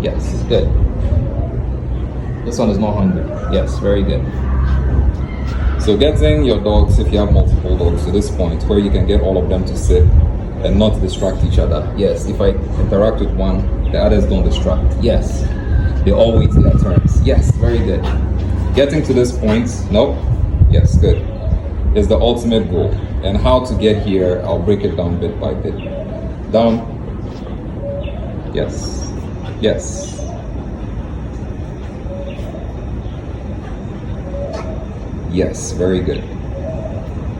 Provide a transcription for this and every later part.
Yes, good. This one is not hungry. Yes, very good. So getting your dogs, if you have multiple dogs, to this point where you can get all of them to sit and not distract each other. Yes, if I interact with one, the others don't distract. Yes, they all wait their turns. Yes, very good. Getting to this point, nope. Yes, good. Is the ultimate goal. And how to get here, I'll break it down bit by bit. Down. Yes. Yes. Yes, very good.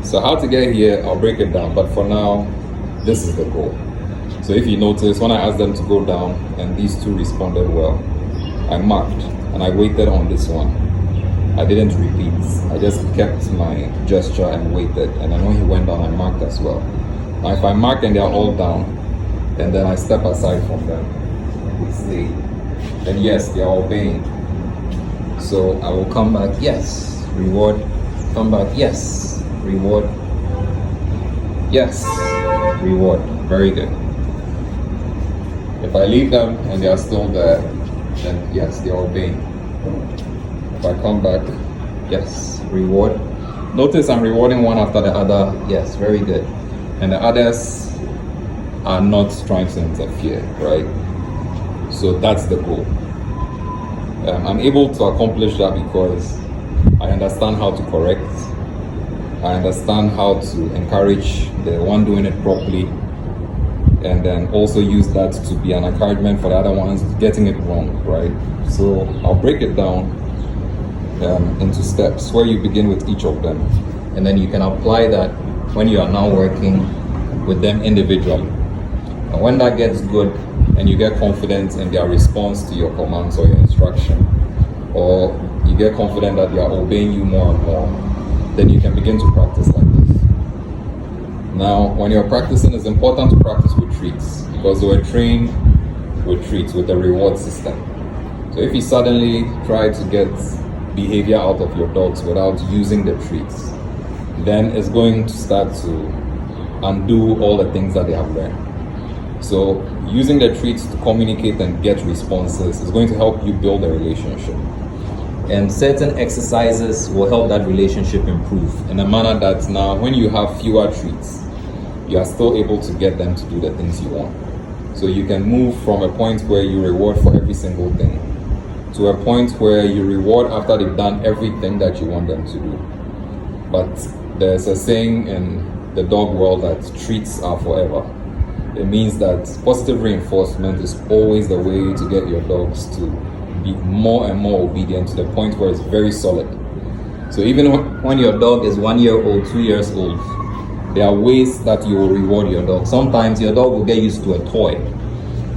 So how to get here, I'll break it down. But for now, this is the goal. So if you notice, when I asked them to go down and these two responded well, I marked and I waited on this one. I didn't repeat. I just kept my gesture and waited. And then when he went down, I marked as well. Now if I mark and they're all down, and then I step aside from them, we see, then yes, they are obeying. So I will come back, yes, reward, come back, yes, reward, yes, reward. Very good. If I leave them and they are still there, then yes, they are obeying. If I come back, yes, reward. Notice I'm rewarding one after the other. Yes, very good. And the others are not trying to interfere, right? So that's the goal. I'm able to accomplish that because I understand how to correct. I understand how to encourage the one doing it properly, and then also use that to be an encouragement for the other ones getting it wrong, right? So I'll break it down into steps where you begin with each of them, and then you can apply that when you are now working with them individually. And when that gets good and you get confident in their response to your commands or your instruction, or you get confident that they are obeying you more and more, then you can begin to practice like this. Now, when you're practicing, it's important to practice with treats because they were trained with treats, with the reward system. So if you suddenly try to get behavior out of your dogs without using the treats, then it's going to start to undo all the things that they have learned. So using the treats to communicate and get responses is going to help you build a relationship. And certain exercises will help that relationship improve in a manner that now when you have fewer treats, you are still able to get them to do the things you want. So you can move from a point where you reward for every single thing to a point where you reward after they've done everything that you want them to do. But there's a saying in the dog world that treats are forever. It means that positive reinforcement is always the way to get your dogs to be more and more obedient to the point where it's very solid. So even when your dog is 1 year old, 2 years old, there are ways that you will reward your dog. Sometimes your dog will get used to a toy.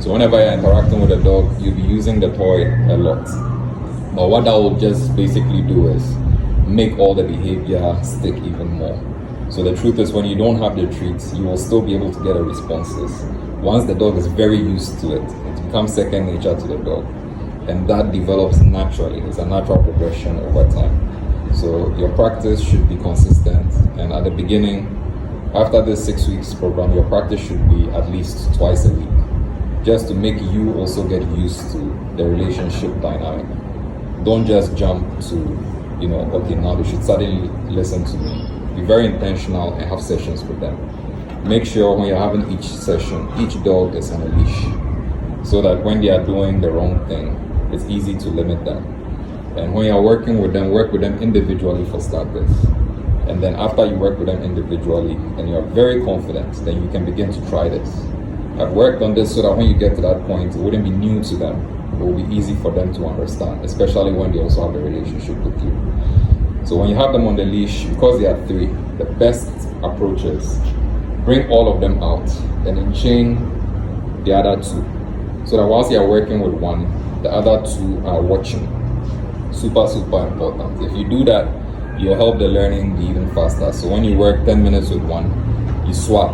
So whenever you're interacting with a dog, you'll be using the toy a lot. But what that will just basically do is make all the behavior stick even more. So the truth is, when you don't have the treats, you will still be able to get the responses. Once the dog is very used to it, it becomes second nature to the dog. And that develops naturally. It's a natural progression over time. So your practice should be consistent. And at the beginning, after this 6 weeks program, your practice should be at least twice a week, just to make you also get used to the relationship dynamic. Don't just jump to, okay, now they should suddenly listen to me. Be very intentional and have sessions with them. Make sure when you're having each session, each dog is on a leash, so that when they are doing the wrong thing, it's easy to limit them. And when you're working with them, work with them individually for starters. And then after you work with them individually and you're very confident, then you can begin to try this. I've worked on this so that when you get to that point, it wouldn't be new to them. It will be easy for them to understand, especially when they also have a relationship with you. So when you have them on the leash, because they are 3, the best approach is bring all of them out and then chain the other 2. So that whilst you are working with one, the other 2 are watching. Super, super important. If you do that, you'll help the learning be even faster. So when you work 10 minutes with one, you swap.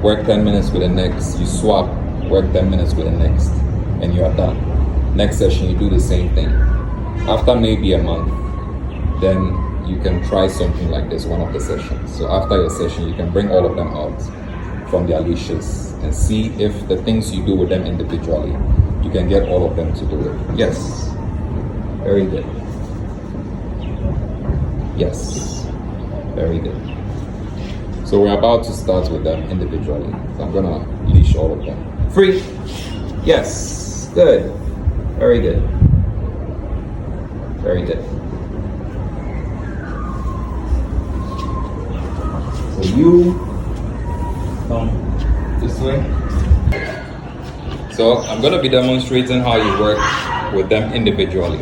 Work 10 minutes with the next, you swap. Work 10 minutes with the next, and you are done. Next session, you do the same thing. After maybe a month, then you can try something like this, one of the sessions. So after your session, you can bring all of them out from their leashes and see if the things you do with them individually you can get all of them to do it. Yes. Very good. Yes. Very good. So we're about to start with them individually. So I'm gonna leash all of them. Free. Yes. Good. Very good. Very good. So you come this way. So I'm going to be demonstrating how you work with them individually.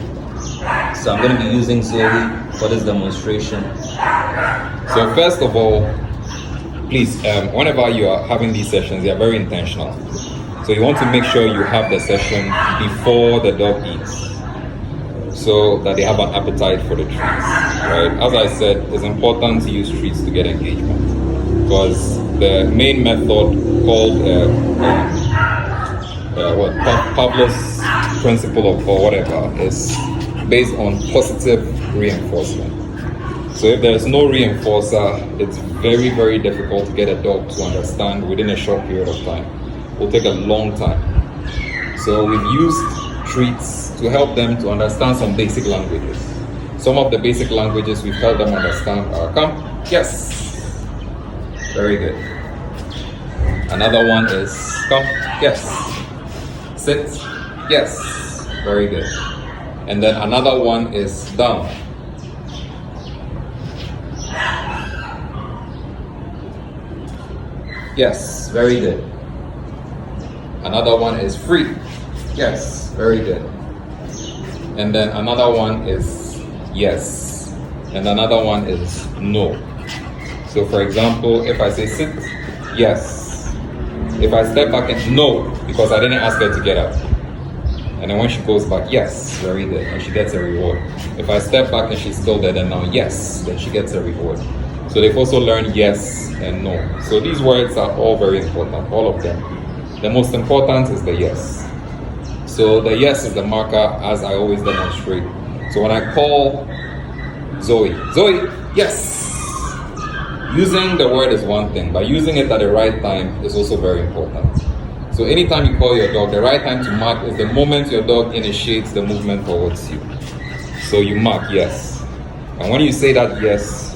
So I'm going to be using Zoe for this demonstration. So first of all, please, whenever you are having these sessions, they are very intentional. So you want to make sure you have the session before the dog eats, so that they have an appetite for the treats, right? As I said, it's important to use treats to get engagement, because the main method called Pavlov's principle of or whatever is based on positive reinforcement. So if there's no reinforcer, it's very, very difficult to get a dog to understand within a short period of time. It will take a long time. So we've used treats to help them to understand some basic languages. Some of the basic languages we've helped them understand are come, yes, very good. Another one is come, yes, sit, yes, very good. And then another one is down. Yes, very good. Another one is free. Yes, very good. And then another one is yes. And another one is no. So for example, if I say sit, yes. If I step back and no, because I didn't ask her to get up. And then when she goes back, yes, very good. And she gets a reward. If I step back and she's still there, then now yes, then she gets a reward. So they've also learned yes and no. So these words are all very important, all of them. The most important is the yes. So the yes is the marker, as I always demonstrate. So when I call Zoe, yes. Using the word is one thing, but using it at the right time is also very important. So anytime you call your dog, the right time to mark is the moment your dog initiates the movement towards you. So you mark yes. And when you say that yes,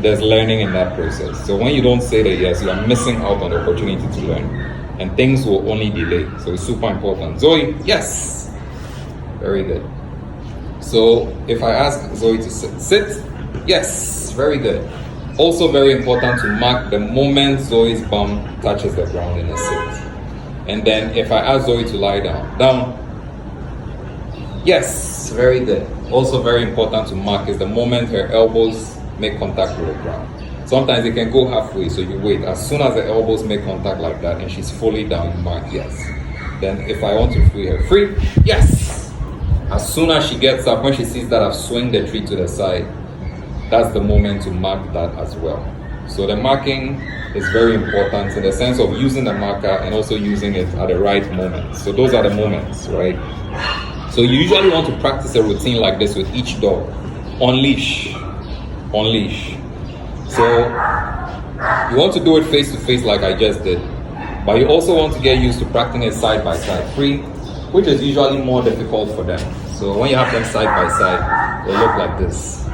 there's learning in that process. So when you don't say the yes, you are missing out on the opportunity to learn. And things will only delay. So it's super important. Zoe, yes. Very good. So if I ask Zoe to sit, yes, very good. Also very important to mark the moment Zoe's bum touches the ground in a sit. And then if I ask Zoe to lie down, yes, very good. Also very important to mark is the moment her elbows make contact with the ground. Sometimes they can go halfway, so you wait. As soon as the elbows make contact like that and she's fully down, you mark yes. Then if I want to free her, free, yes. As soon as she gets up, when she sees that I've swung the treat to the side, that's the moment to mark that as well. So the marking is very important in the sense of using the marker and also using it at the right moment. So those are the moments, right? So you usually want to practice a routine like this with each dog. On leash. So you want to do it face to face like I just did, but you also want to get used to practicing it side by side, free, which is usually more difficult for them. So when you have them side by side, they look like this,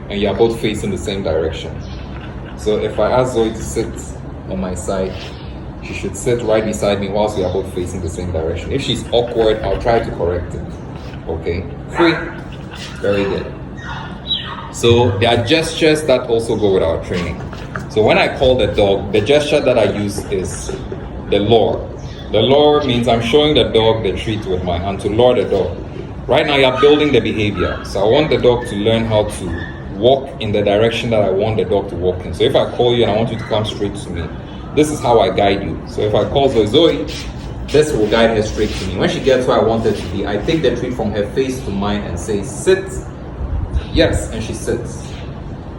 and you are both facing the same direction. So if I ask Zoe to sit on my side, she should sit right beside me whilst we are both facing the same direction. If she's awkward, I'll try to correct it. Okay, free, very good. So there are gestures that also go with our training. So when I call the dog, the gesture that I use is the lure. The lure means I'm showing the dog the treat with my hand to lure the dog. Right now you're building the behavior. So I want the dog to learn how to walk in the direction that I want the dog to walk in. So if I call you and I want you to come straight to me, this is how I guide you. So if I call Zoe, this will guide her straight to me. When she gets where I want her to be, I take the treat from her face to mine and say, sit. Yes, and she sits.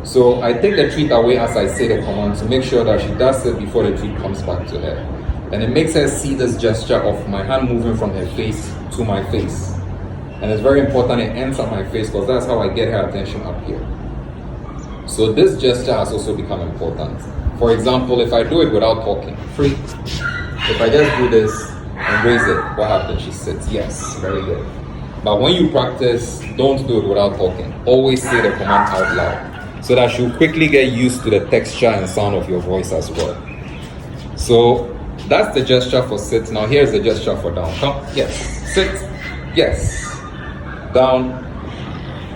So I take the treat away as I say the command to make sure that she does it before the treat comes back to her. And it makes her see this gesture of my hand moving from her face to my face. And it's very important it ends at my face because that's how I get her attention up here. So this gesture has also become important. For example, if I do it without talking, free. If I just do this, Embrace it. What happens? She sits. Yes, very good. But when you practice, don't do it without talking. Always say the command out loud so that she'll quickly get used to the texture and sound of your voice as well. So that's the gesture for sit. Now here's the gesture for down. Come. Yes. Sit. Yes. Down.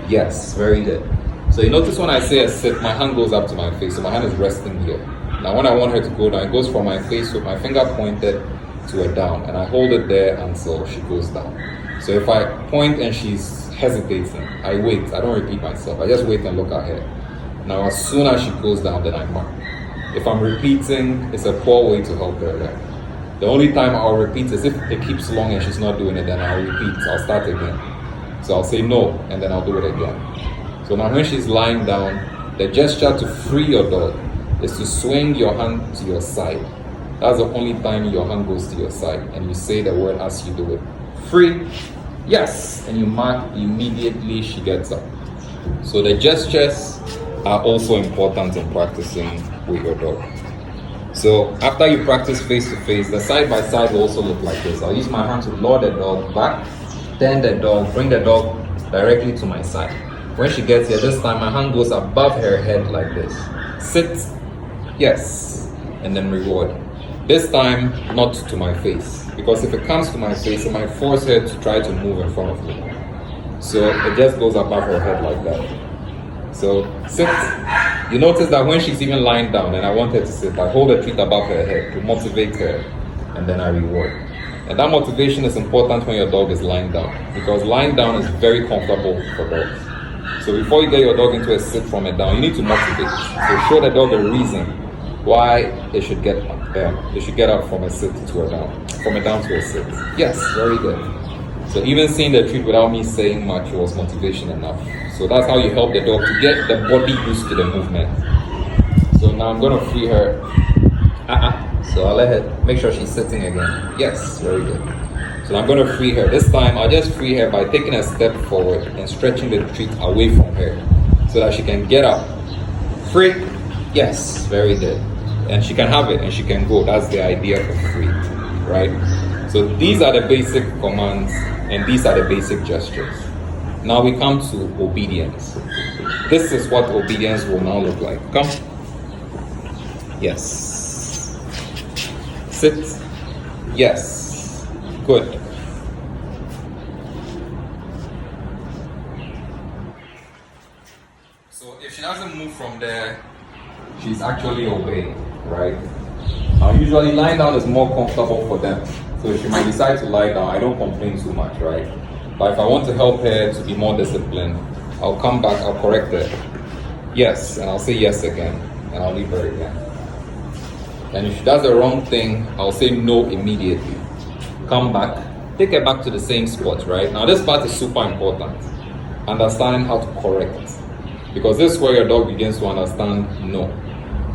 Yes. Very good. So you notice when I say a sit, my hand goes up to my face. So my hand is resting here. Now when I want her to go down, it goes from my face with my finger pointed to her down. And I hold it there until she goes down. So if I point and she's hesitating, I wait. I don't repeat myself. I just wait and look at her. Now as soon as she goes down, then I mark. If I'm repeating, it's a poor way to help her learn. The only time I'll repeat is if it keeps long and she's not doing it, then I'll repeat. I'll start again. So I'll say no, and then I'll do it again. So now when she's lying down, the gesture to free your dog is to swing your hand to your side. That's the only time your hand goes to your side, and you say the word as you do it. Free, yes, and you mark immediately she gets up. So the gestures are also important in practicing with your dog. So after you practice face to face, the side by side will also look like this. I'll use my hand to lure the dog back, turn the dog, bring the dog directly to my side. When she gets here, this time my hand goes above her head like this. Sit, yes, and then reward. This time, not to my face, because if it comes to my face, it might force her to try to move in front of me. So it just goes above her head like that. So sit. You notice that when she's even lying down and I want her to sit, I hold a treat above her head to motivate her, and then I reward. And that motivation is important when your dog is lying down, because lying down is very comfortable for dogs. So before you get your dog into a sit from a down, you need to motivate. So show the dog a reason why it should get up from a sit to a down, from a down to a sit. Yes, very good. So even seeing the treat without me saying much was motivation enough. So that's how you help the dog to get the body used to the movement. So now I'm going to free her. So I'll let her, make sure she's sitting again. Yes, very good. So I'm going to free her. This time I'll just free her by taking a step forward and stretching the treat away from her so that she can get up. Free. Yes, very good. And she can have it and she can go. That's the idea of free, right? So these are the basic commands and these are the basic gestures. Now we come to obedience. This is what obedience will now look like. Come. Yes. Sit. Yes. Good. So if she doesn't move from there, she's actually obeying, right? Now usually lying down is more comfortable for them. So she might decide to lie down. I don't complain too much, right? But if I want to help her to be more disciplined, I'll come back, I'll correct her. Yes, and I'll say yes again, and I'll leave her again. And if she does the wrong thing, I'll say no immediately. Come back, take her back to the same spot, right? Now this part is super important. Understanding how to correct. Because this is where your dog begins to understand no.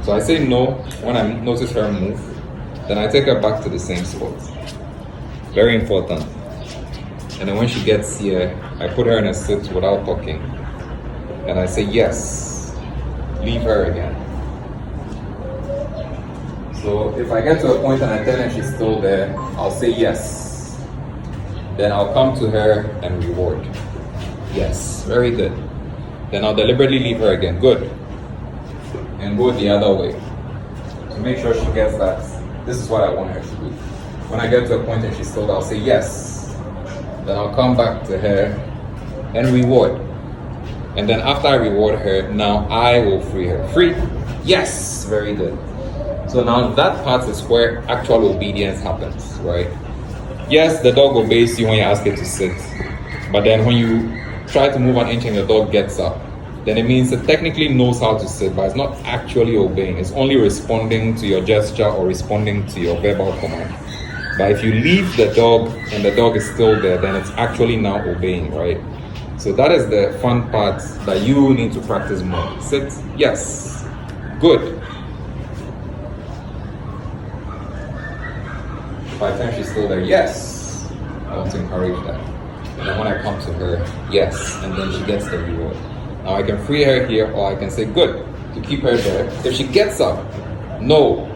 So I say no when I notice her move, then I take her back to the same spot. Very important. And then when she gets here, I put her in a sit without talking. And I say yes. Leave her again. So if I get to a point and I tell her she's still there, I'll say yes. Then I'll come to her and reward. Yes, very good. Then I'll deliberately leave her again. Good. And go the other way. To make sure she gets that. This is what I want her to do. When I get to a point and she's still there, I'll say yes. Then I'll come back to her and reward. And then after I reward her, now I will free her. Free? Yes! Very good. So now that part is where actual obedience happens, right? Yes, the dog obeys you when you ask it to sit. But then when you try to move an inch and your dog gets up, then it means it technically knows how to sit, but it's not actually obeying. It's only responding to your gesture or responding to your verbal command. But if you leave the dog and the dog is still there, then it's actually now obeying, right? So that is the fun part that you need to practice more. Sit, yes, good. By the time she's still there, yes. I want to encourage that. And then when I come to her, yes, and then she gets the reward. Now I can free her here, or I can say good to keep her there. If she gets up, no,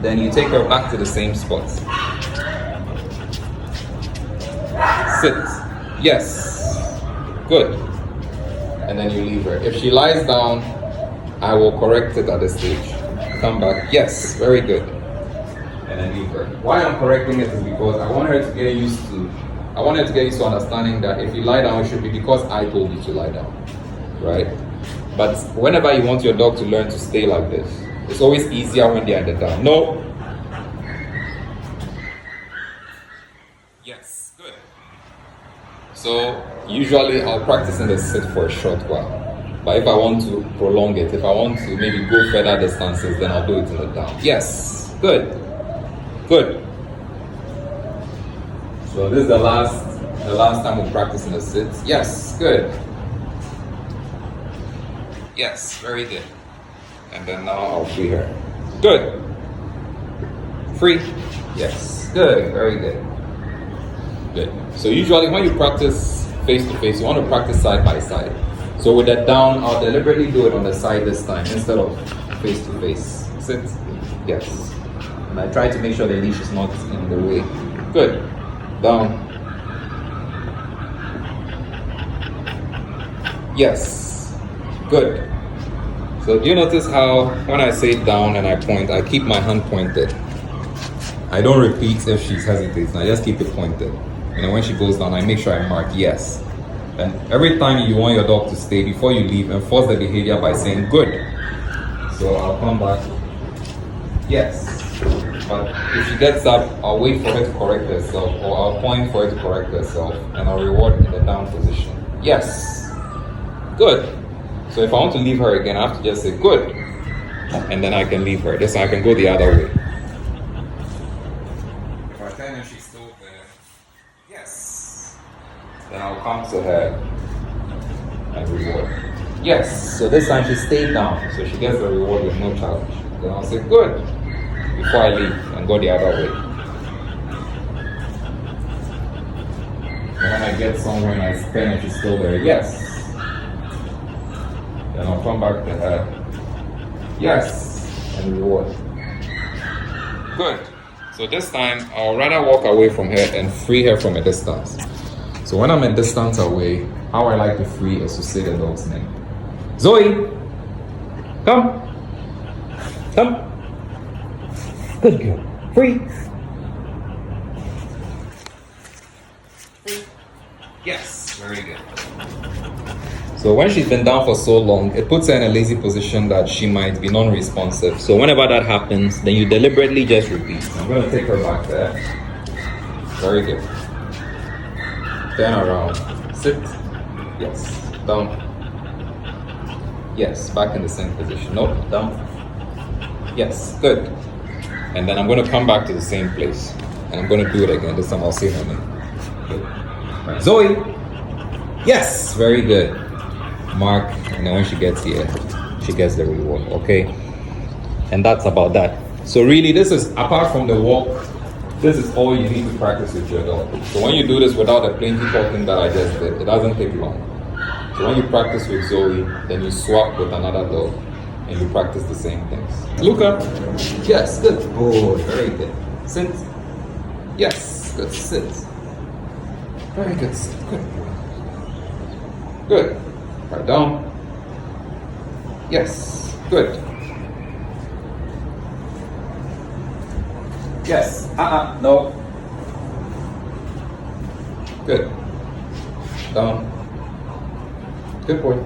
then you take her back to the same spot. Sit. Yes. Good. And then you leave her. If she lies down, I will correct it at this stage. Come back. Yes. Very good. And then leave her. Why I'm correcting it is because I want her to get used to understanding that if you lie down, it should be because I told you to lie down. Right? But whenever you want your dog to learn to stay like this, it's always easier when they're in the down. No. Yes, good. So usually I'll practice in the sit for a short while. But if I want to prolong it, if I want to maybe go further distances, then I'll do it in the down. Yes, good. Good. So this is the last time we practice in the sit. Yes, good. Yes, very good. And then now I'll free her. Good. Free. Yes. Good. Very good. Good. So usually when you practice face to face, you want to practice side by side. So with that down, I'll deliberately do it on the side this time instead of face to face. Sit. Yes. And I try to make sure the leash is not in the way. Good. Down. Yes. Good. So do you notice how when I say down and I point, I keep my hand pointed. I don't repeat if she hesitates, I just keep it pointed. And then when she goes down, I make sure I mark yes. And every time you want your dog to stay, before you leave, enforce the behavior by saying good. So I'll come back, yes. But if she gets up, I'll wait for her to correct herself, or I'll point for her to correct herself, and I'll reward in the down position. Yes. Good. So if I want to leave her again, I have to just say good, and then I can leave her. This I can go the other way. If I tell her she's still there, yes, then I'll come to her and reward. Yes. So this time she stayed down, so she gets the reward with no challenge. Then I'll say good before I leave and go the other way. And when I get somewhere and I spin and she's still there, yes. Then I'll come back to her. Yes. And reward. Good. So this time, I'll rather walk away from her and free her from a distance. So when I'm a distance away, how I like to free is to say the dog's name. Zoe! Come! Come! Good girl. Free! Free. Yes. Very good. So when she's been down for so long, it puts her in a lazy position that she might be non-responsive. So whenever that happens, then you deliberately just repeat. I'm going to take her back there. Very good. Turn around. Sit. Yes. Down. Yes. Back in the same position. Nope. Down. Yes. Good. And then I'm going to come back to the same place. And I'm going to do it again. This time I'll say her name. Good. Right. Zoe! Yes! Very good. Mark, and then when she gets here, she gets the reward, okay? And that's about that. So really, this is, apart from the walk, this is all you need to practice with your dog. So when you do this without the plenty talking that I just did, it doesn't take long. So when you practice with Zoe, then you swap with another dog, and you practice the same things. Luca, yes, good. Oh, very good. Sit. Yes, good. Sit. Very good. Sit. Good. Good. Right down. Yes. Good. Yes. No. Good. Down. Good boy.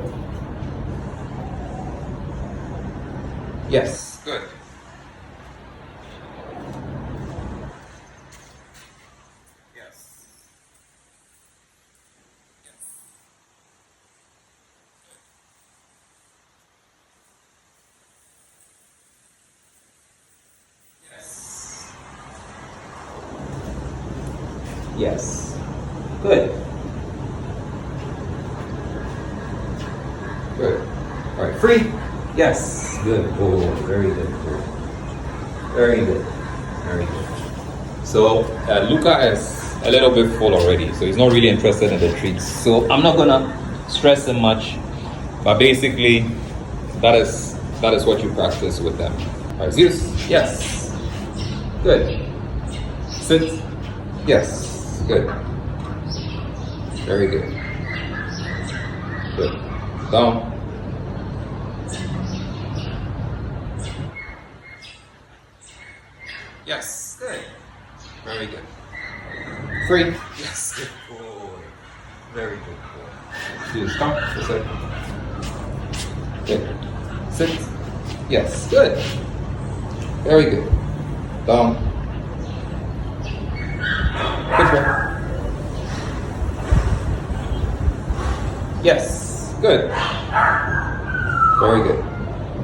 Yes. Good. Yes. Yes. Good. Good. All right. Free. Yes. Good. Oh, very good. Very good. Very good. So Luca is a little bit full already, so he's not really interested in the treats. So I'm not gonna stress him much, but basically, that is what you practice with them. All right. Zeus. Yes. Good. Sit. Yes. Good. Very good. Good. Down. Yes, good. Very good. Free. Yes, good boy. Very good boy. Do stop for a second. Good. Sit. Yes, good. Very good. Down. Good boy. Yes, good. Very good.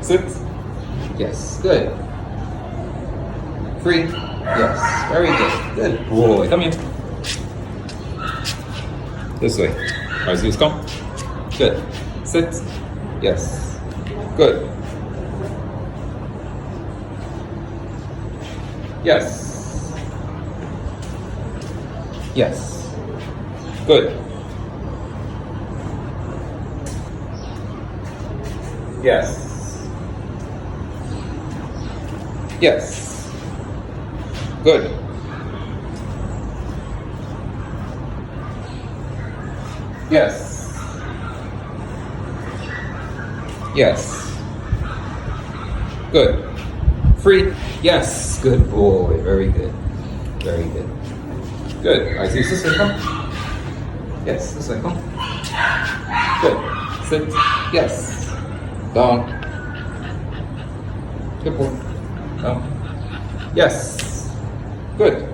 Sit. Yes, good. Free. Yes, very good. Good boy. Come here. This way. Alright, Zeus, come. Good. Sit. Yes. Good. Yes. Yes. Good. Yes. Yes. Good. Yes. Yes. Good. Free. Yes. Good boy. Very good. Very good. Good. I see. This way, come. Yes. This way, come. Good. Sit. Yes. Down. Good boy. Down. Yes. Good.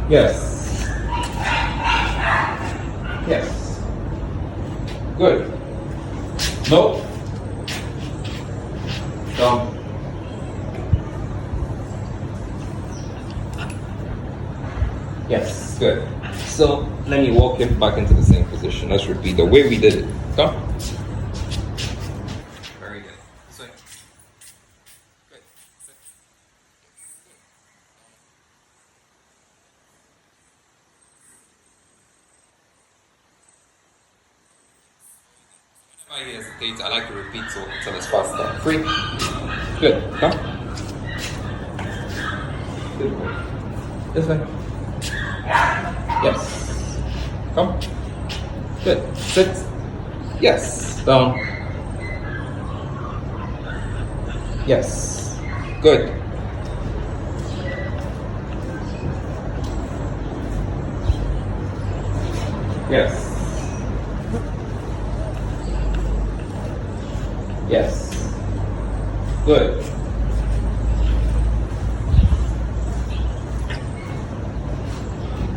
Yes. Yes. Good. No. Down. Yes. Good. So let me walk him back into the same position. Let's repeat the way we did it. Come. Very good. This way. Good. Sit. If I hesitate, I like to repeat so until it's faster. Free. Good. Come. Good boy. This way. Yes. Come. Good. Sit. Yes. Down. Yes. Good. Yes. Yes. Good.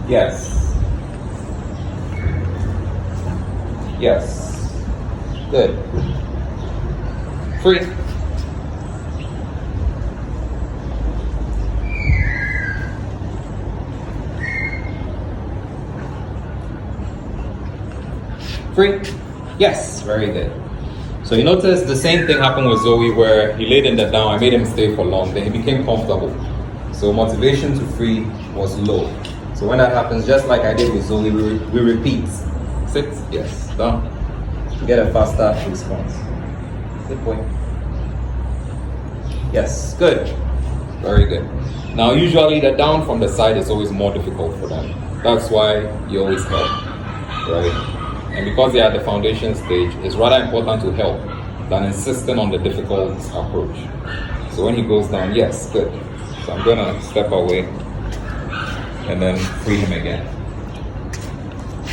Yes. Yes. Good. Free. Free. Yes. Very good. So you notice the same thing happened with Zoe where he laid in the down, I made him stay for long, then he became comfortable. So motivation to free was low. So when that happens, just like I did with Zoe, we repeat. Sit, yes, down. Get a faster response. Good boy. Yes, good. Very good. Now usually the down from the side is always more difficult for them. That's why you always help, right? And because they are at the foundation stage, it's rather important to help than insisting on the difficult approach. So when he goes down, yes, good. So I'm gonna step away and then free him again.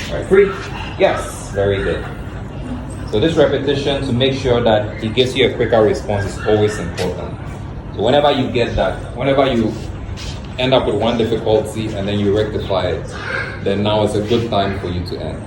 All right, free. Yes, very good. So this repetition to make sure that he gives you a quicker response is always important. So whenever you get that, whenever you end up with one difficulty and then you rectify it, then now is a good time for you to end.